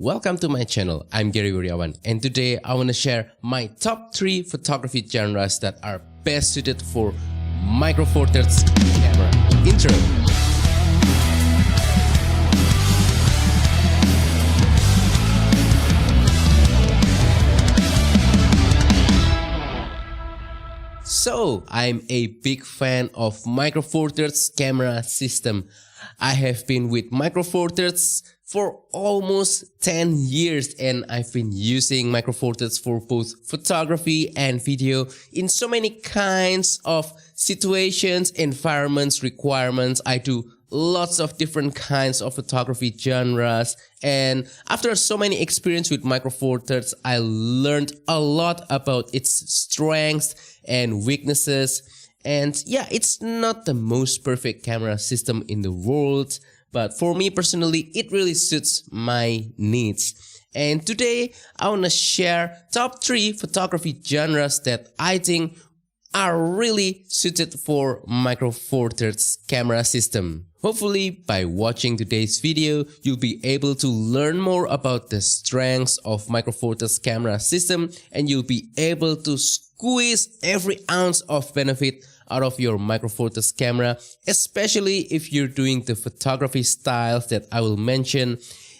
Welcome to my channel. I'm Gary Wiryawan, and today I want to share my top 3 photography genres that are best suited for Micro Four Thirds camera. Intro. So, I'm a big fan of Micro Four Thirds camera system. I have been with Micro Four Thirds for almost 10 years and I've been using Micro Four Thirds for both photography and video in so many kinds of situations, environments, requirements. I do lots of different kinds of photography genres, and after so many experience with Micro Four Thirds, I learned a lot about its strengths and weaknesses. And yeah, it's not the most perfect camera system in the world, but for me personally, it really suits my needs. And today, I want to share top 3 photography genres that I think are really suited for Micro Four Thirds camera system. Hopefully, by watching today's video, you'll be able to learn more about the strengths of Micro Four Thirds camera system, and you'll be able to squeeze every ounce of benefit out of your Micro Four Thirds camera, especially if you're doing the photography styles that I will mention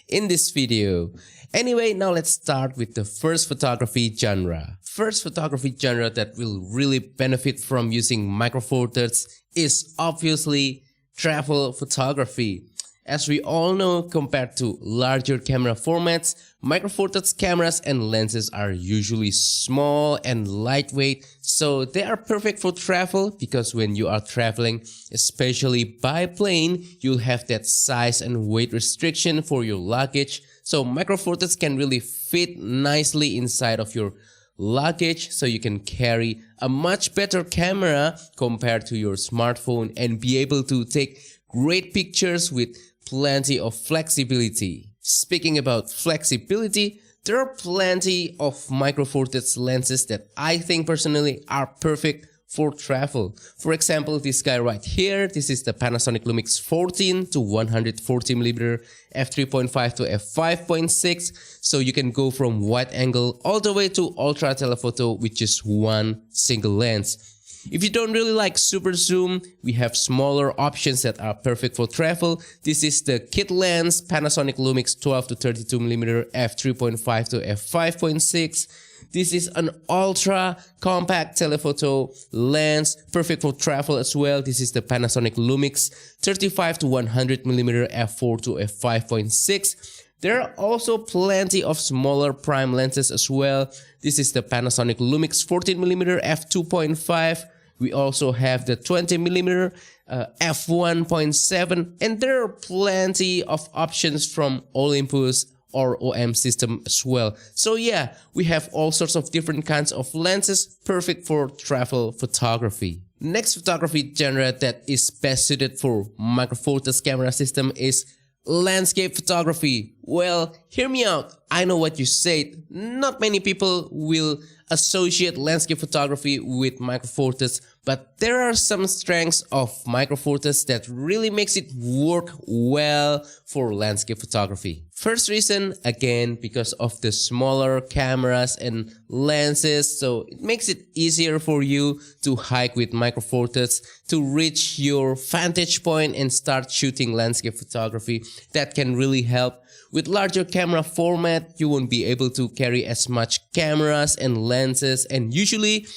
in this video. Anyway, now let's start with the first photography genre. First photography genre that will really benefit from using Micro Four Thirds is obviously travel photography. As we all know, compared to larger camera formats, Micro Four Thirds cameras and lenses are usually small and lightweight, so they are perfect for travel because when you are traveling, especially by plane, you'll have that size and weight restriction for your luggage. So Micro Four Thirds can really fit nicely inside of your luggage, so you can carry a much better camera compared to your smartphone and be able to take great pictures with plenty of flexibility. Speaking about flexibility, there are plenty of Micro Four Thirds lenses that I think personally are perfect for travel. For example, this guy right here, this is the Panasonic Lumix 14 to 140mm f3.5 to f5.6. So you can go from wide angle all the way to ultra telephoto with just one single lens. If you don't really like super zoom, we have smaller options that are perfect for travel. This is the kit lens Panasonic Lumix 12 to 32mm f3.5 to f5.6. This is an ultra compact telephoto lens, perfect for travel as well. This is the Panasonic Lumix 35 to 100mm f4 to f5.6. There are also plenty of smaller prime lenses as well. This is the Panasonic Lumix 14mm f2.5. We also have the 20mm f1.7, and there are plenty of options from Olympus or OM system as well. So yeah, we have all sorts of different kinds of lenses, perfect for travel photography. Next photography genre that is best suited for Micro Four Thirds camera system is landscape photography. Well, hear me out. I know what you said. Not many people will associate landscape photography with Micro Four Thirds, but there are some strengths of Micro Four Thirds that really makes it work well for landscape photography. First reason, again, because of the smaller cameras and lenses, so it makes it easier for you to hike with Micro Four Thirds to reach your vantage point and start shooting landscape photography. That can really help. With larger camera format, you won't be able to carry as much cameras and lenses, and usually,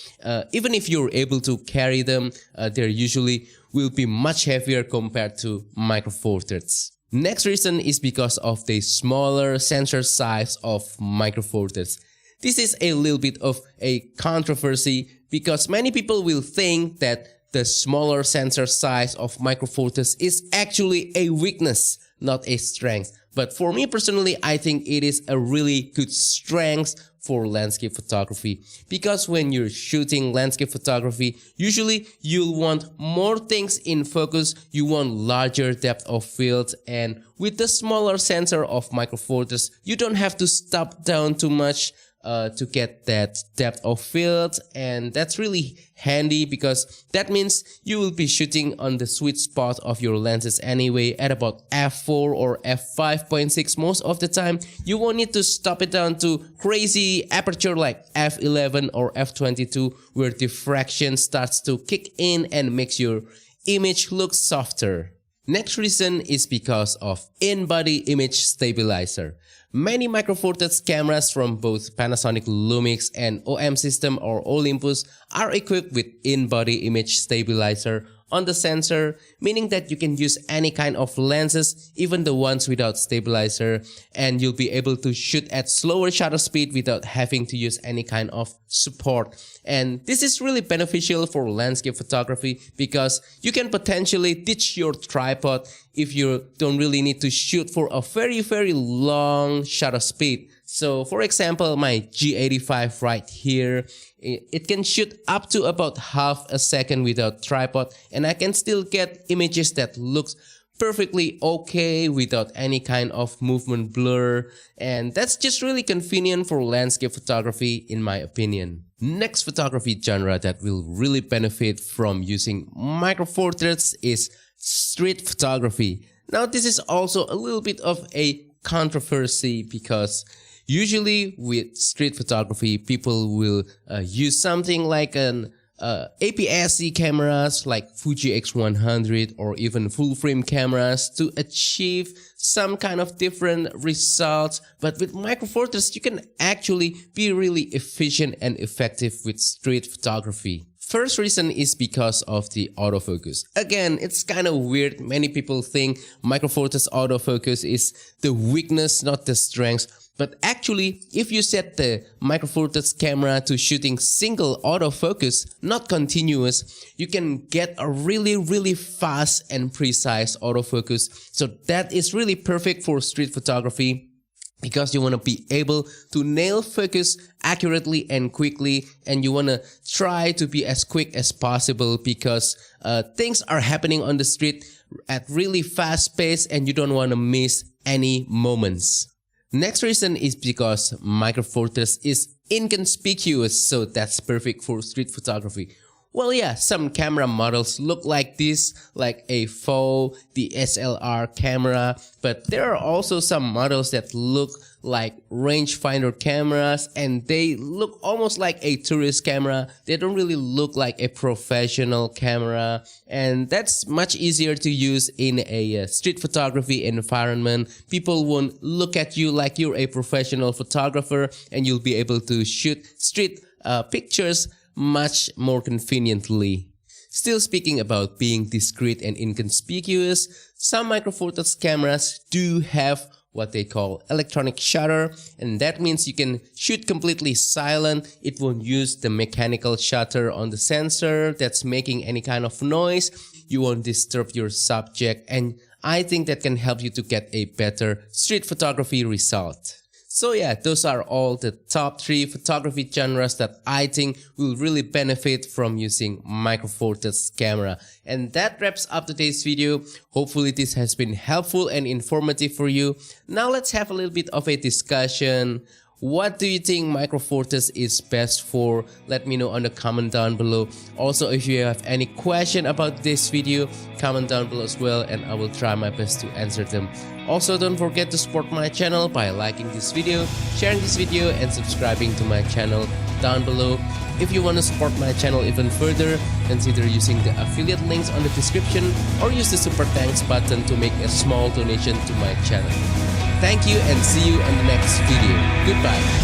even if you're able to carry them, they usually will be much heavier compared to Micro Four Thirds. Next reason is because of the smaller sensor size of Micro Four Thirds. This is a little bit of a controversy because many people will think that the smaller sensor size of Micro Four Thirds is actually a weakness, not a strength. But for me personally, I think it is a really good strength for landscape photography, because when you're shooting landscape photography, usually you'll want more things in focus, you want larger depth of field, and with the smaller sensor of Micro Four Thirds, you don't have to stop down too much to get that depth of field, and that's really handy because that means you will be shooting on the sweet spot of your lenses anyway at about f4 or f5.6 most of the time. You won't need to stop it down to crazy aperture like f11 or f22 where diffraction starts to kick in and makes your image look softer. Next reason is because of in-body image stabilizer. Many Micro Four Thirds cameras from both Panasonic Lumix and OM system or Olympus are equipped with in-body image stabilizer on the sensor, meaning that you can use any kind of lenses, even the ones without stabilizer, and you'll be able to shoot at slower shutter speed without having to use any kind of support. And this is really beneficial for landscape photography because you can potentially ditch your tripod if you don't really need to shoot for a very long shutter speed. So for example, my G85 right here, it can shoot up to about half a second without tripod, and I can still get images that looks perfectly okay without any kind of movement blur, and that's just really convenient for landscape photography in my opinion. Next photography genre that will really benefit from using Micro Four Thirds is street photography. Now this is also a little bit of a controversy because usually with street photography, people will use something like an APS-C cameras like Fuji X100 or even full frame cameras to achieve some kind of different results. But with Micro Four Thirds, you can actually be really efficient and effective with street photography. First reason is because of the autofocus. Again, it's kind of weird. Many people think Micro Four Thirds autofocus is the weakness, not the strength. But actually, if you set the Micro Four Thirds camera to shooting single autofocus, not continuous, you can get a really fast and precise autofocus. So that is really perfect for street photography because you want to be able to nail focus accurately and quickly, and you want to try to be as quick as possible because things are happening on the street at really fast pace and you don't want to miss any moments. Next reason is because Micro Four Thirds is inconspicuous, so that's perfect for street photography. Well, yeah, some camera models look like this, like a faux DSLR camera, but there are also some models that look like rangefinder cameras and they look almost like a tourist camera. They don't really look like a professional camera, and that's much easier to use in a street photography environment. People won't look at you like you're a professional photographer, and you'll be able to shoot street pictures much more conveniently. Still speaking about being discreet and inconspicuous, some Micro Four Thirds cameras do have what they call electronic shutter, and that means you can shoot completely silent. It won't use the mechanical shutter on the sensor that's making any kind of noise. You won't disturb your subject, and I think that can help you to get a better street photography result. So yeah, those are all the top 3 photography genres that I think will really benefit from using Micro Four Thirds camera. And that wraps up today's video. Hopefully this has been helpful and informative for you. Now let's have a little bit of a discussion. What do you think Micro Four Thirds is best for? Let me know on the comment down below. Also, if you have any question about this video, comment down below as well and I will try my best to answer them. Also, don't forget to support my channel by liking this video, sharing this video and subscribing to my channel down below. If you want to support my channel even further, consider using the affiliate links on the description or use the super thanks button to make a small donation to my channel. Thank you and see you on the next video. Goodbye.